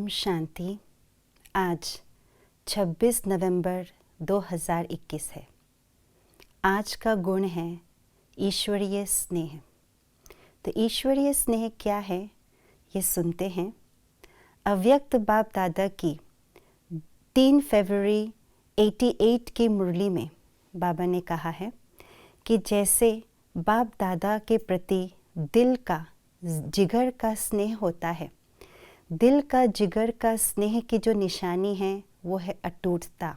ओम शांति। आज 26 नवंबर 2021 है। आज का गुण है ईश्वरीय स्नेह। तो ईश्वरीय स्नेह क्या है, ये सुनते हैं। अव्यक्त बाप दादा की 3 फरवरी 88 की मुरली में बाबा ने कहा है कि जैसे बाप दादा के प्रति दिल का जिगर का स्नेह होता है, दिल का जिगर का स्नेह की जो निशानी है वो है अटूटता।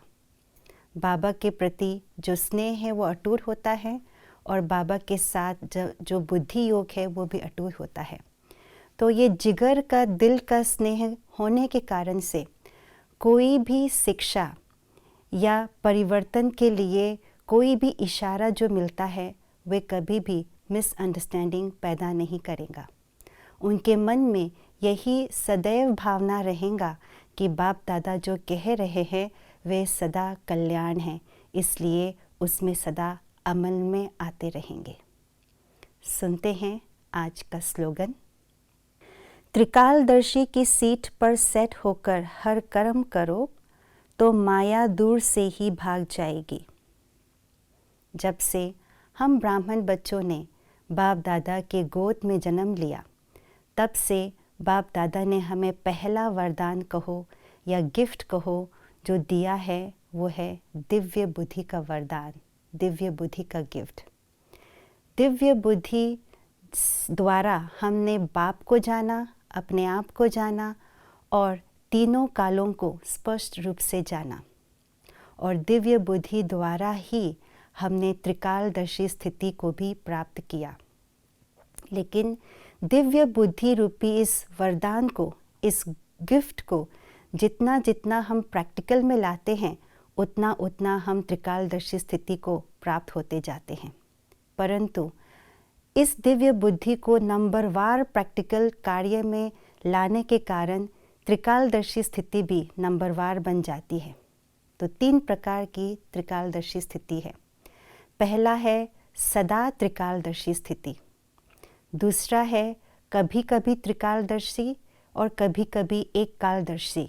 बाबा के प्रति जो स्नेह है वो अटूट होता है और बाबा के साथ जो बुद्धि योग है वो भी अटूट होता है। तो ये जिगर का दिल का स्नेह होने के कारण से कोई भी शिक्षा या परिवर्तन के लिए कोई भी इशारा जो मिलता है वे कभी भी मिसअंडरस्टैंडिंग पैदा नहीं करेगा। उनके मन में यही सदैव भावना रहेगा कि बाप दादा जो कह रहे हैं वे सदा कल्याण है, इसलिए उसमें सदा अमल में आते रहेंगे। सुनते हैं आज का स्लोगन। त्रिकालदर्शी की सीट पर सेट होकर हर कर्म करो तो माया दूर से ही भाग जाएगी। जब से हम ब्राह्मण बच्चों ने बाप दादा के गोद में जन्म लिया, तब से बाप दादा ने हमें पहला वरदान कहो या गिफ्ट कहो जो दिया है वो है दिव्य बुद्धि का वरदान, दिव्य बुद्धि का गिफ्ट। दिव्य बुद्धि द्वारा हमने बाप को जाना, अपने आप को जाना और तीनों कालों को स्पष्ट रूप से जाना। और दिव्य बुद्धि द्वारा ही हमने त्रिकालदर्शी स्थिति को भी प्राप्त किया। लेकिन दिव्य बुद्धि रूपी इस वरदान को, इस गिफ्ट को जितना जितना हम प्रैक्टिकल में लाते हैं उतना उतना हम त्रिकालदर्शी स्थिति को प्राप्त होते जाते हैं। परंतु इस दिव्य बुद्धि को नंबरवार प्रैक्टिकल कार्य में लाने के कारण त्रिकालदर्शी स्थिति भी नंबरवार बन जाती है। तो 3 प्रकार की त्रिकालदर्शी स्थिति है। पहला है सदा त्रिकालदर्शी स्थिति, दूसरा है कभी कभी त्रिकालदर्शी और कभी कभी एक कालदर्शी,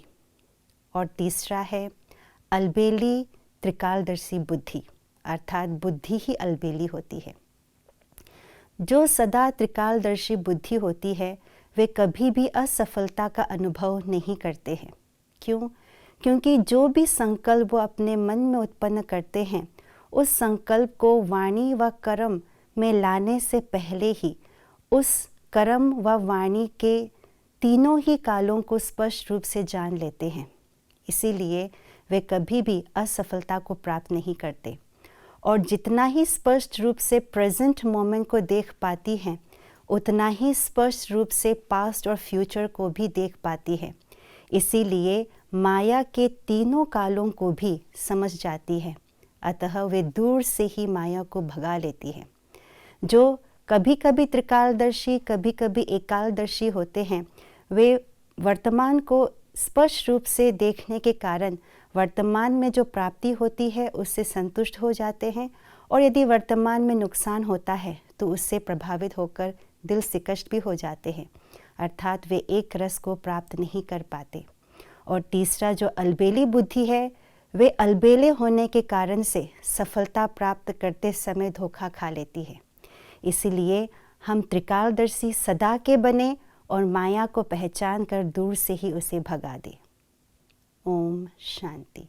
और तीसरा है अलबेली त्रिकालदर्शी बुद्धि, अर्थात बुद्धि ही अलबेली होती है। जो सदा त्रिकालदर्शी बुद्धि होती है वे कभी भी असफलता का अनुभव नहीं करते हैं। क्यों? क्योंकि जो भी संकल्प वो अपने मन में उत्पन्न करते हैं उस संकल्प को वाणी व कर्म में लाने से पहले ही उस कर्म व वाणी के तीनों ही कालों को स्पष्ट रूप से जान लेते हैं। इसीलिए वे कभी भी असफलता को प्राप्त नहीं करते और जितना ही स्पष्ट रूप से प्रेजेंट मोमेंट को देख पाती हैं उतना ही स्पष्ट रूप से पास्ट और फ्यूचर को भी देख पाती है। इसीलिए माया के तीनों कालों को भी समझ जाती है, अतः वे दूर से ही माया को भगा लेती है। जो कभी कभी त्रिकालदर्शी कभी कभी एकालदर्शी होते हैं वे वर्तमान को स्पष्ट रूप से देखने के कारण वर्तमान में जो प्राप्ति होती है उससे संतुष्ट हो जाते हैं, और यदि वर्तमान में नुकसान होता है तो उससे प्रभावित होकर दिल से कष्ट भी हो जाते हैं, अर्थात वे एक रस को प्राप्त नहीं कर पाते। और तीसरा जो अलबेली बुद्धि है वे अलबेले होने के कारण से सफलता प्राप्त करते समय धोखा खा लेती है। इसीलिए हम त्रिकालदर्शी सदा के बने और माया को पहचान कर दूर से ही उसे भगा दें। ओम शांति।